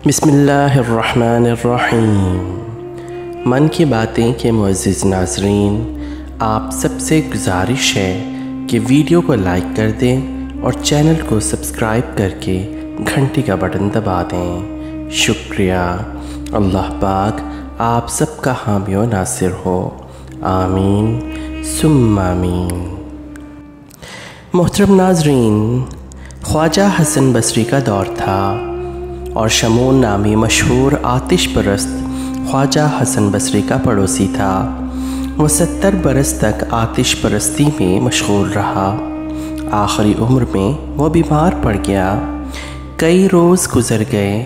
بسم اللہ الرحمن الرحیم۔ من کی باتیں کے معزز ناظرین، آپ سب سے گزارش ہے کہ ویڈیو کو لائک کر دیں اور چینل کو سبسکرائب کر کے گھنٹی کا بٹن دبا دیں۔ شکریہ۔ اللہ پاک آپ سب کا حامی و ناصر ہو، آمین ثم آمین۔ محترم ناظرین، خواجہ حسن بصری کا دور تھا اور شمون نامی مشہور آتش پرست خواجہ حسن بصری کا پڑوسی تھا۔ وہ 70 برس تک آتش پرستی میں مشغول رہا۔ آخری عمر میں وہ بیمار پڑ گیا۔ کئی روز گزر گئے،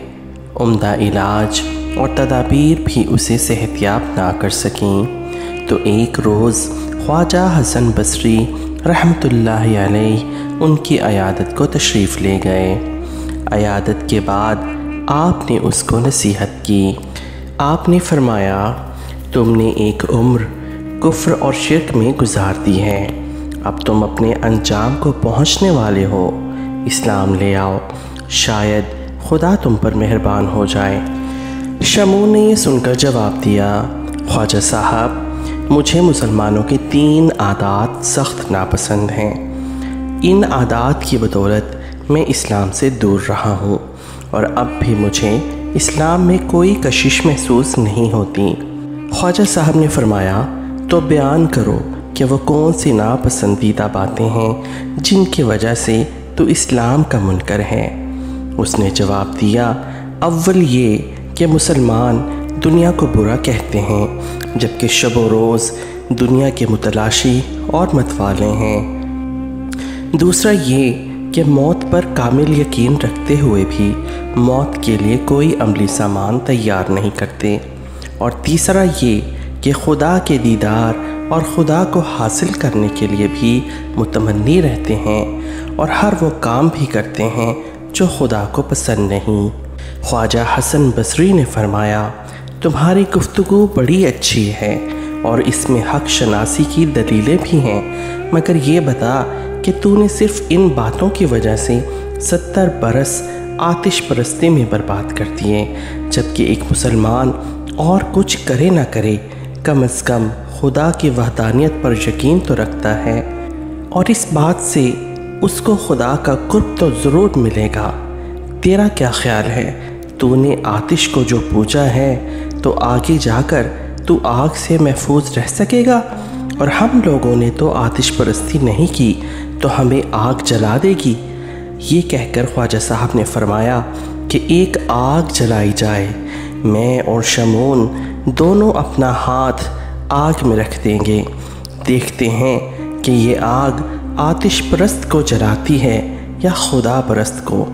عمدہ علاج اور تدابیر بھی اسے صحتیاب نہ کر سکیں، تو ایک روز خواجہ حسن بصری رحمۃ اللہ علیہ ان کی عیادت کو تشریف لے گئے۔ عیادت کے بعد آپ نے اس کو نصیحت کی۔ آپ نے فرمایا، تم نے ایک عمر کفر اور شرک میں گزار دی ہے، اب تم اپنے انجام کو پہنچنے والے ہو، اسلام لے آؤ، شاید خدا تم پر مہربان ہو جائے۔ شمون نے یہ سن کر جواب دیا، خواجہ صاحب، مجھے مسلمانوں کے 3 عادات سخت ناپسند ہیں۔ ان عادات کی بدولت میں اسلام سے دور رہا ہوں اور اب بھی مجھے اسلام میں کوئی کشش محسوس نہیں ہوتی۔ خواجہ صاحب نے فرمایا، تو بیان کرو کہ وہ کون سی ناپسندیدہ باتیں ہیں جن کی وجہ سے تو اسلام کا منکر ہے۔ اس نے جواب دیا، اول یہ کہ مسلمان دنیا کو برا کہتے ہیں، جبکہ شب و روز دنیا کے متلاشی اور متوالے ہیں۔ دوسرا یہ کہ موت پر کامل یقین رکھتے ہوئے بھی موت کے لیے کوئی عملی سامان تیار نہیں کرتے۔ اور تیسرا یہ کہ خدا کے دیدار اور خدا کو حاصل کرنے کے لیے بھی متمنی رہتے ہیں اور ہر وہ کام بھی کرتے ہیں جو خدا کو پسند نہیں۔ خواجہ حسن بصری نے فرمایا، تمہاری گفتگو بڑی اچھی ہے اور اس میں حق شناسی کی دلیلیں بھی ہیں، مگر یہ بتا کہ تو نے صرف ان باتوں کی وجہ سے 70 برس آتش پرستی میں برباد کر دیے، جبکہ ایک مسلمان اور کچھ کرے نہ کرے کم از کم خدا کی وحدانیت پر یقین تو رکھتا ہے، اور اس بات سے اس کو خدا کا قرب تو ضرور ملے گا۔ تیرا کیا خیال ہے؟ تو نے آتش کو جو پوجا ہے تو آگے جا کر تو آگ سے محفوظ رہ سکے گا، اور ہم لوگوں نے تو آتش پرستی نہیں کی تو ہمیں آگ جلا دے گی۔ یہ کہہ کر خواجہ صاحب نے فرمایا کہ ایک آگ جلائی جائے، میں اور شمون دونوں اپنا ہاتھ آگ میں رکھ دیں گے، دیکھتے ہیں کہ یہ آگ آتش پرست کو جلاتی ہے یا خدا پرست کو۔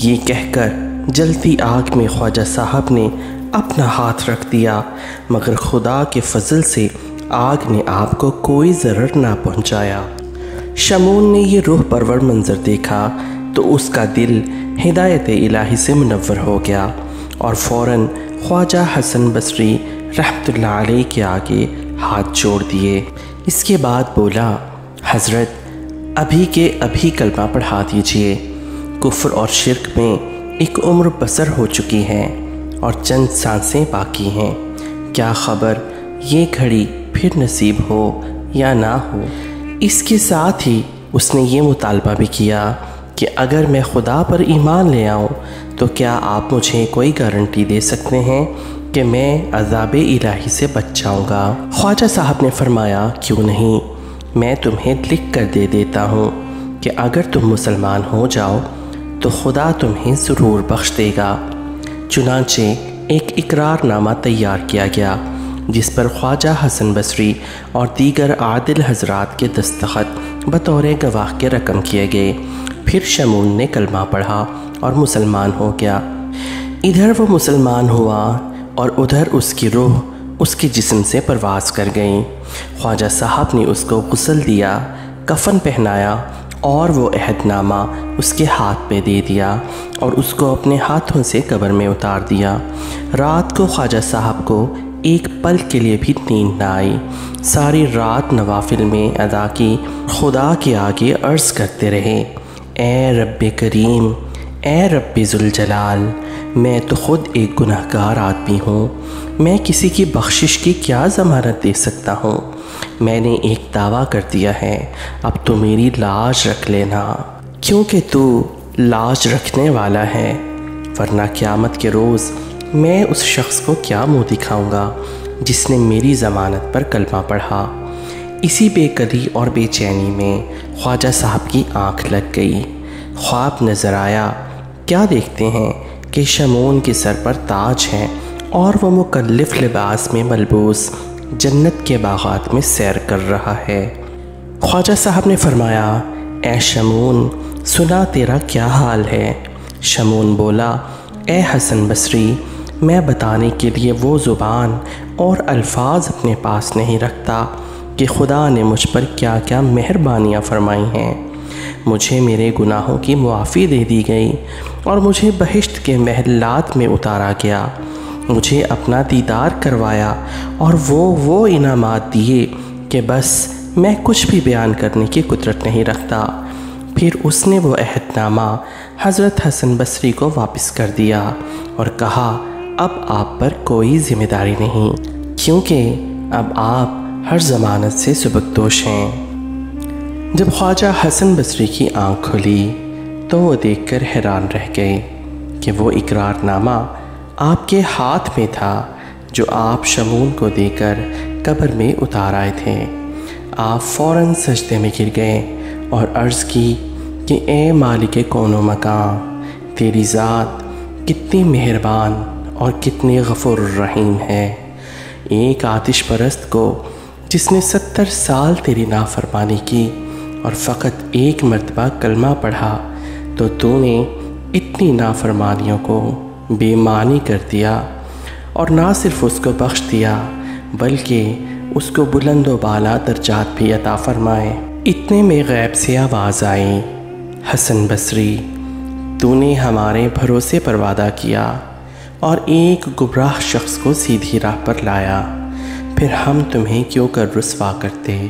یہ کہہ کر جلتی آگ میں خواجہ صاحب نے اپنا ہاتھ رکھ دیا، مگر خدا کے فضل سے آگ نے آپ کو کوئی ضرر نہ پہنچایا۔ شمون نے یہ روح پرور منظر دیکھا تو اس کا دل ہدایت الہی سے منور ہو گیا اور فوراً خواجہ حسن بصری رحمۃ اللہ علیہ کے آگے ہاتھ جوڑ دیے۔ اس کے بعد بولا، حضرت ابھی کے ابھی کلمہ پڑھا دیجئے، کفر اور شرک میں ایک عمر بسر ہو چکی ہے اور چند سانسیں باقی ہیں، کیا خبر یہ گھڑی پھر نصیب ہو یا نہ ہو۔ اس کے ساتھ ہی اس نے یہ مطالبہ بھی کیا کہ اگر میں خدا پر ایمان لے آؤں تو کیا آپ مجھے کوئی گارنٹی دے سکتے ہیں کہ میں عذاب الہی سے بچ جاؤں گا؟ خواجہ صاحب نے فرمایا، کیوں نہیں، میں تمہیں لکھ کر دے دیتا ہوں کہ اگر تم مسلمان ہو جاؤ تو خدا تمہیں ضرور بخش دے گا۔ چنانچہ ایک اقرار نامہ تیار کیا گیا جس پر خواجہ حسن بصری اور دیگر عادل حضرات کے دستخط بطور گواہ کے رقم کیے گئے۔ پھر شمون نے کلمہ پڑھا اور مسلمان ہو گیا۔ ادھر وہ مسلمان ہوا اور ادھر اس کی روح اس کے جسم سے پرواز کر گئی۔ خواجہ صاحب نے اس کو غسل دیا، کفن پہنایا اور وہ عہد نامہ اس کے ہاتھ پہ دے دیا اور اس کو اپنے ہاتھوں سے قبر میں اتار دیا۔ رات کو خواجہ صاحب کو ایک پل کے لیے بھی نیند نہ آئی، ساری رات نوافل میں ادا کی، خدا کے آگے عرض کرتے رہے، اے رب کریم، اے رب ذوالجلال، میں تو خود ایک گناہگار آدمی ہوں، میں کسی کی بخشش کی کیا ضمانت دے سکتا ہوں؟ میں نے ایک دعویٰ کر دیا ہے، اب تو میری لاج رکھ لینا، کیونکہ تو لاج رکھنے والا ہے، ورنہ قیامت کے روز میں اس شخص کو کیا منہ دکھاؤں گا جس نے میری ضمانت پر کلمہ پڑھا۔ اسی بے قدری اور بے چینی میں خواجہ صاحب کی آنکھ لگ گئی۔ خواب نظر آیا۔ کیا دیکھتے ہیں کہ شمعون کے سر پر تاج ہے اور وہ مکلف لباس میں ملبوس جنت کے باغات میں سیر کر رہا ہے۔ خواجہ صاحب نے فرمایا، اے شمعون، سنا تیرا کیا حال ہے؟ شمعون بولا، اے حسن بصری، میں بتانے کے لیے وہ زبان اور الفاظ اپنے پاس نہیں رکھتا کہ خدا نے مجھ پر کیا کیا مہربانیاں فرمائی ہیں۔ مجھے میرے گناہوں کی معافی دے دی گئی اور مجھے بہشت کے محلات میں اتارا گیا، مجھے اپنا دیدار کروایا اور وہ انعامات دیے کہ بس میں کچھ بھی بیان کرنے کی قدرت نہیں رکھتا۔ پھر اس نے وہ عہد نامہ حضرت حسن بصری کو واپس کر دیا اور کہا، اب آپ پر کوئی ذمہ داری نہیں، کیونکہ اب آپ ہر ضمانت سے سبکدوش ہیں۔ جب خواجہ حسن بصری کی آنکھ کھلی تو وہ دیکھ کر حیران رہ گئے کہ وہ اقرار نامہ آپ کے ہاتھ میں تھا جو آپ شمعون کو دے کر قبر میں اتار آئے تھے۔ آپ فوراً سجدے میں گر گئے اور عرض کی کہ اے مالک کون و مکان، تیری ذات کتنی مہربان اور کتنی غفور الرحیم ہے۔ ایک آتش پرست کو جس نے 70 سال تیری نافرمانی کی اور فقط ایک مرتبہ کلمہ پڑھا تو نے اتنی نافرمانیوں کو بے معنی کر دیا، اور نہ صرف اس کو بخش دیا بلکہ اس کو بلند و بالا درجات بھی عطا فرمائے۔ اتنے میں غیب سے آواز آئی، حسن بصری، تو نے ہمارے بھروسے پر وعدہ کیا اور ایک گمراہ شخص کو سیدھی راہ پر لایا، پھر ہم تمہیں کیوں کر رسوا کرتے؟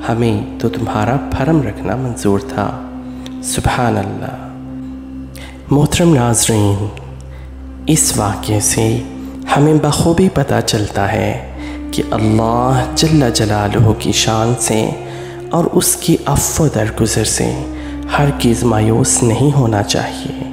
ہمیں تو تمہارا بھرم رکھنا منظور تھا۔ سبحان اللہ۔ محترم ناظرین، اس واقعے سے ہمیں بخوبی پتہ چلتا ہے کہ اللہ جل جلالہ کی شان سے اور اس کی عفو درگزر سے ہرگز مایوس نہیں ہونا چاہیے۔